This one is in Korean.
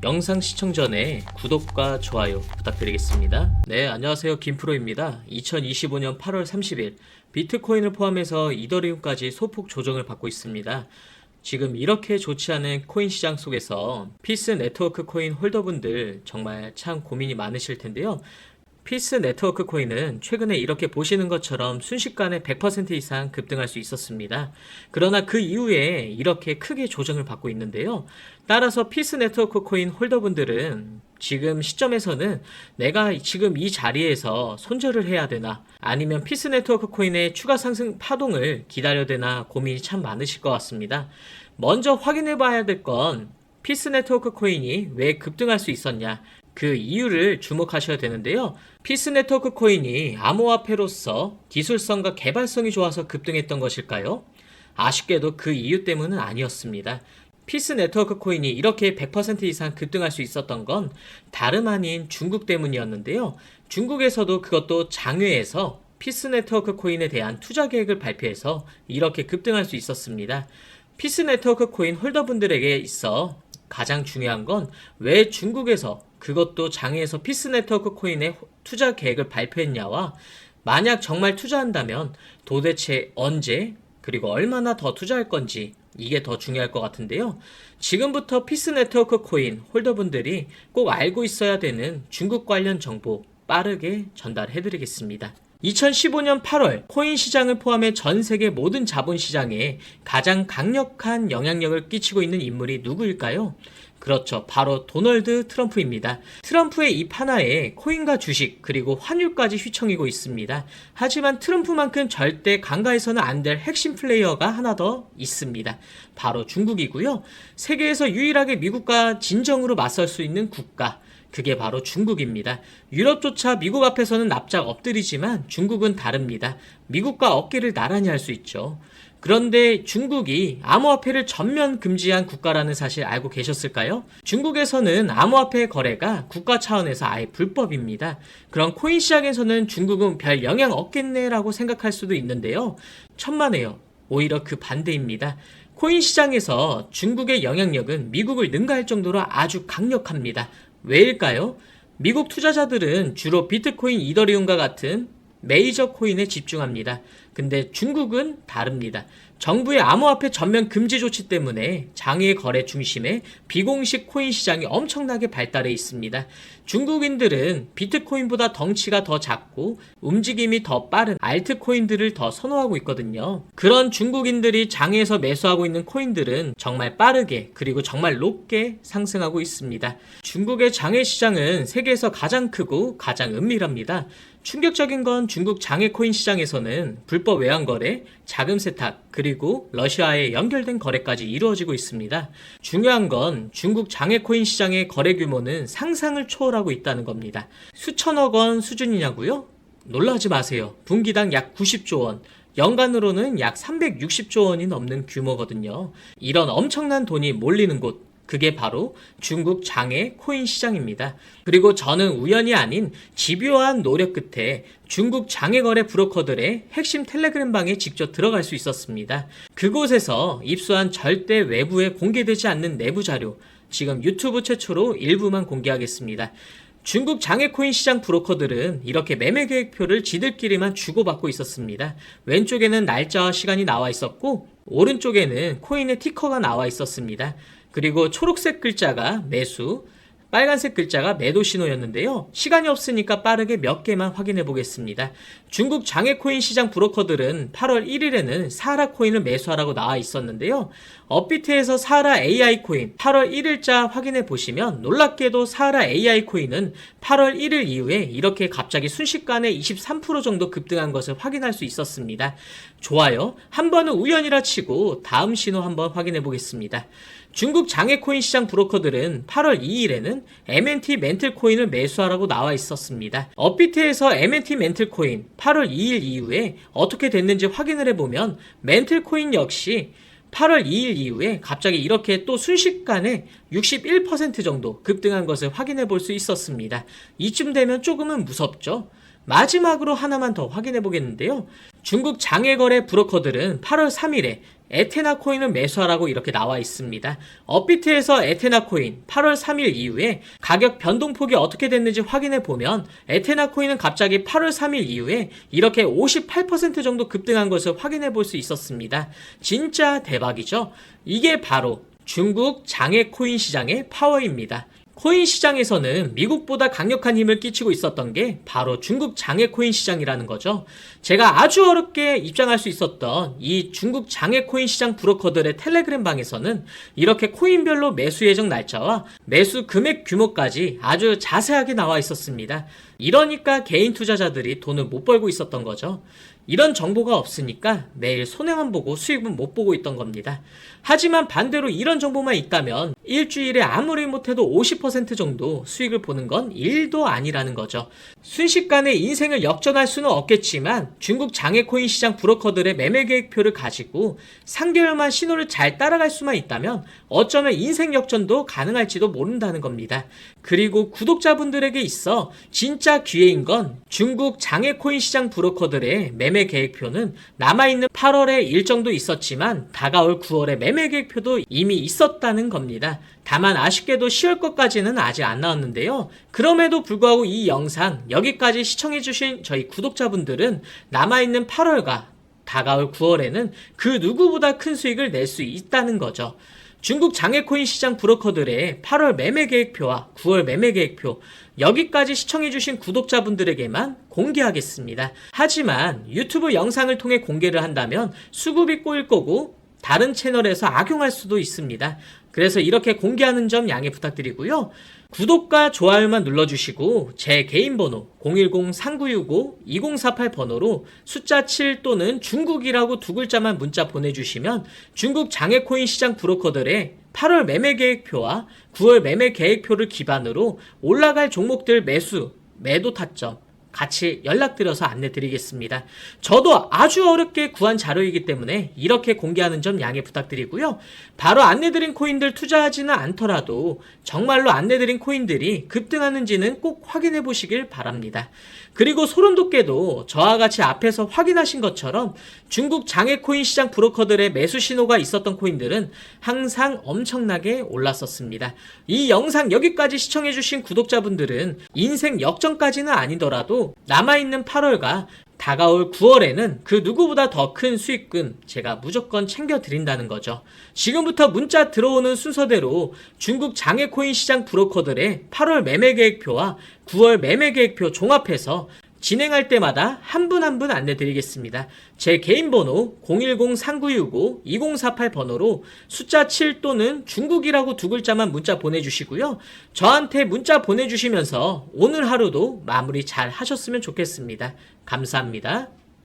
영상 시청 전에 구독과 좋아요 부탁드리겠습니다. 네, 안녕하세요. 김프로입니다. 2025년 8월 30일 비트코인을 포함해서 이더리움까지 소폭 조정을 받고 있습니다. 지금 이렇게 좋지 않은 코인 시장 속에서 피스 네트워크 코인 홀더분들 정말 참 고민이 많으실 텐데요. 피스 네트워크 코인은 최근에 이렇게 보시는 것처럼 순식간에 100% 이상 급등할 수 있었습니다. 그러나 그 이후에 이렇게 크게 조정을 받고 있는데요. 따라서 피스 네트워크 코인 홀더분들은 지금 시점에서는 내가 지금 이 자리에서 손절을 해야 되나, 아니면 피스 네트워크 코인의 추가 상승 파동을 기다려야 되나 고민이 참 많으실 것 같습니다. 먼저 확인해 봐야 될 건 피스 네트워크 코인이 왜 급등할 수 있었냐, 그 이유를 주목하셔야 되는데요. 피스 네트워크 코인이 암호화폐로서 기술성과 개발성이 좋아서 급등했던 것일까요? 아쉽게도 그 이유 때문은 아니었습니다. 피스 네트워크 코인이 이렇게 100% 이상 급등할 수 있었던 건 다름 아닌 중국 때문이었는데요. 중국에서도 그것도 장외에서 피스 네트워크 코인에 대한 투자 계획을 발표해서 이렇게 급등할 수 있었습니다. 피스 네트워크 코인 홀더분들에게 있어 가장 중요한 건 왜 중국에서, 그것도 장외에서 피스 네트워크 코인의 투자 계획을 발표했냐와, 만약 정말 투자한다면 도대체 언제 그리고 얼마나 더 투자할 건지, 이게 더 중요할 것 같은데요. 지금부터 피스 네트워크 코인 홀더분들이 꼭 알고 있어야 되는 중국 관련 정보 빠르게 전달해 드리겠습니다. 2015년 8월 코인 시장을 포함해 전 세계 모든 자본 시장에 가장 강력한 영향력을 끼치고 있는 인물이 누구일까요? 그렇죠. 바로 도널드 트럼프입니다. 트럼프의 입 하나에 코인과 주식 그리고 환율까지 휘청이고 있습니다. 하지만 트럼프만큼 절대 간과해서는 안 될 핵심 플레이어가 하나 더 있습니다. 바로 중국이고요. 세계에서 유일하게 미국과 진정으로 맞설 수 있는 국가, 그게 바로 중국입니다. 유럽조차 미국 앞에서는 납작 엎드리지만 중국은 다릅니다. 미국과 어깨를 나란히 할 수 있죠. 그런데 중국이 암호화폐를 전면 금지한 국가라는 사실 알고 계셨을까요? 중국에서는 암호화폐 거래가 국가 차원에서 아예 불법입니다. 그런 코인 시장에서는 중국은 별 영향 없겠네라고 생각할 수도 있는데요. 천만에요. 오히려 그 반대입니다. 코인 시장에서 중국의 영향력은 미국을 능가할 정도로 아주 강력합니다. 왜일까요? 미국 투자자들은 주로 비트코인, 이더리움과 같은 메이저 코인에 집중합니다. 근데 중국은 다릅니다. 정부의 암호화폐 전면 금지 조치 때문에 장외 거래 중심의 비공식 코인 시장이 엄청나게 발달해 있습니다. 중국인들은 비트코인보다 덩치가 더 작고 움직임이 더 빠른 알트코인들을 더 선호하고 있거든요. 그런 중국인들이 장외에서 매수하고 있는 코인들은 정말 빠르게 그리고 정말 높게 상승하고 있습니다. 중국의 장외 시장은 세계에서 가장 크고 가장 은밀합니다. 충격적인 건 중국 장외 코인 시장에서는 불법 외환 거래, 자금 세탁, 그리고 러시아에 연결된 거래까지 이루어지고 있습니다. 중요한 건 중국 장외 코인 시장의 거래 규모는 상상을 초월하고 있다는 겁니다. 수천억 원 수준이냐고요? 놀라지 마세요. 분기당 약 90조 원. 연간으로는 약 360조 원이 넘는 규모거든요. 이런 엄청난 돈이 몰리는 곳, 그게 바로 중국 장외 코인 시장입니다. 그리고 저는 우연이 아닌 집요한 노력 끝에 중국 장외 거래 브로커들의 핵심 텔레그램 방에 직접 들어갈 수 있었습니다. 그곳에서 입수한 절대 외부에 공개되지 않는 내부 자료, 지금 유튜브 최초로 일부만 공개하겠습니다. 중국 장외 코인 시장 브로커들은 이렇게 매매 계획표를 지들끼리만 주고받고 있었습니다. 왼쪽에는 날짜와 시간이 나와 있었고, 오른쪽에는 코인의 티커가 나와 있었습니다. 그리고 초록색 글자가 매수, 빨간색 글자가 매도 신호였는데요. 시간이 없으니까 빠르게 몇 개만 확인해 보겠습니다. 중국 장외 코인 시장 브로커들은 8월 1일에는 사하라 코인을 매수하라고 나와 있었는데요. 업비트에서 사하라 AI 코인 8월 1일자 확인해 보시면 놀랍게도 사하라 AI 코인은 8월 1일 이후에 이렇게 갑자기 순식간에 23% 정도 급등한 것을 확인할 수 있었습니다. 좋아요. 한 번은 우연이라 치고 다음 신호 한번 확인해 보겠습니다. 중국 장외 코인 시장 브로커들은 8월 2일에는 MNT 멘틀 코인을 매수하라고 나와 있었습니다. 업비트에서 MNT 멘틀 코인 8월 2일 이후에 어떻게 됐는지 확인을 해보면 멘틀 코인 역시 8월 2일 이후에 갑자기 이렇게 또 순식간에 61% 정도 급등한 것을 확인해 볼 수 있었습니다. 이쯤 되면 조금은 무섭죠? 마지막으로 하나만 더 확인해 보겠는데요. 중국 장외거래 브로커들은 8월 3일에 에테나 코인을 매수하라고 이렇게 나와 있습니다. 업비트에서 에테나 코인 8월 3일 이후에 가격 변동폭이 어떻게 됐는지 확인해 보면 에테나 코인은 갑자기 8월 3일 이후에 이렇게 58% 정도 급등한 것을 확인해 볼 수 있었습니다. 진짜 대박이죠? 이게 바로 중국 장외 코인 시장의 파워입니다. 코인 시장에서는 미국보다 강력한 힘을 끼치고 있었던 게 바로 중국 장외 코인 시장이라는 거죠. 제가 아주 어렵게 입장할 수 있었던 이 중국 장외 코인 시장 브로커들의 텔레그램 방에서는 이렇게 코인별로 매수 예정 날짜와 매수 금액 규모까지 아주 자세하게 나와 있었습니다. 이러니까 개인 투자자들이 돈을 못 벌고 있었던 거죠. 이런 정보가 없으니까 매일 손해만 보고 수익은 못 보고 있던 겁니다. 하지만 반대로 이런 정보만 있다면 일주일에 아무리 못해도 50% 정도 수익을 보는 건 일도 아니라는 거죠. 순식간에 인생을 역전할 수는 없겠지만 중국 장외코인 시장 브로커들의 매매 계획표를 가지고 3개월만 신호를 잘 따라갈 수만 있다면 어쩌면 인생 역전도 가능할지도 모른다는 겁니다. 그리고 구독자분들에게 있어 진짜 기회인 건 중국 장외코인 시장 브로커들의 매매 계획표는 남아있는 8월에 일정도 있었지만 다가올 9월에 매매 계획표도 이미 있었다는 겁니다. 다만 아쉽게도 10월 것까지는 아직 안 나왔는데요. 그럼에도 불구하고 이 영상 여기까지 시청해주신 저희 구독자분들은 남아있는 8월과 다가올 9월에는 그 누구보다 큰 수익을 낼 수 있다는 거죠. 중국 장외코인 시장 브로커들의 8월 매매 계획표와 9월 매매 계획표 여기까지 시청해주신 구독자분들에게만 공개하겠습니다. 하지만 유튜브 영상을 통해 공개를 한다면 수급이 꼬일 거고 다른 채널에서 악용할 수도 있습니다. 그래서 이렇게 공개하는 점 양해 부탁드리고요. 구독과 좋아요만 눌러주시고 제 개인 번호 010-3965-2048 번호로 숫자 7 또는 중국이라고 두 글자만 문자 보내주시면 중국 장외코인 시장 브로커들의 8월 매매 계획표와 9월 매매 계획표를 기반으로 올라갈 종목들 매수, 매도 타점 같이 연락드려서 안내드리겠습니다. 저도 아주 어렵게 구한 자료이기 때문에 이렇게 공개하는 점 양해 부탁드리고요. 바로 안내드린 코인들 투자하지는 않더라도 정말로 안내드린 코인들이 급등하는지는 꼭 확인해 보시길 바랍니다. 그리고 소름돋게도 저와 같이 앞에서 확인하신 것처럼 중국 장외코인 시장 브로커들의 매수 신호가 있었던 코인들은 항상 엄청나게 올랐었습니다. 이 영상 여기까지 시청해주신 구독자분들은 인생 역전까지는 아니더라도 남아있는 8월과 다가올 9월에는 그 누구보다 더 큰 수익금 제가 무조건 챙겨드린다는 거죠. 지금부터 문자 들어오는 순서대로 중국 장외코인 시장 브로커들의 8월 매매 계획표와 9월 매매 계획표 종합해서 진행할 때마다 한 분 한 분 안내드리겠습니다. 제 개인 번호 010-3965-2048 번호로 숫자 7 또는 중국이라고 두 글자만 문자 보내주시고요. 저한테 문자 보내주시면서 오늘 하루도 마무리 잘 하셨으면 좋겠습니다. 감사합니다.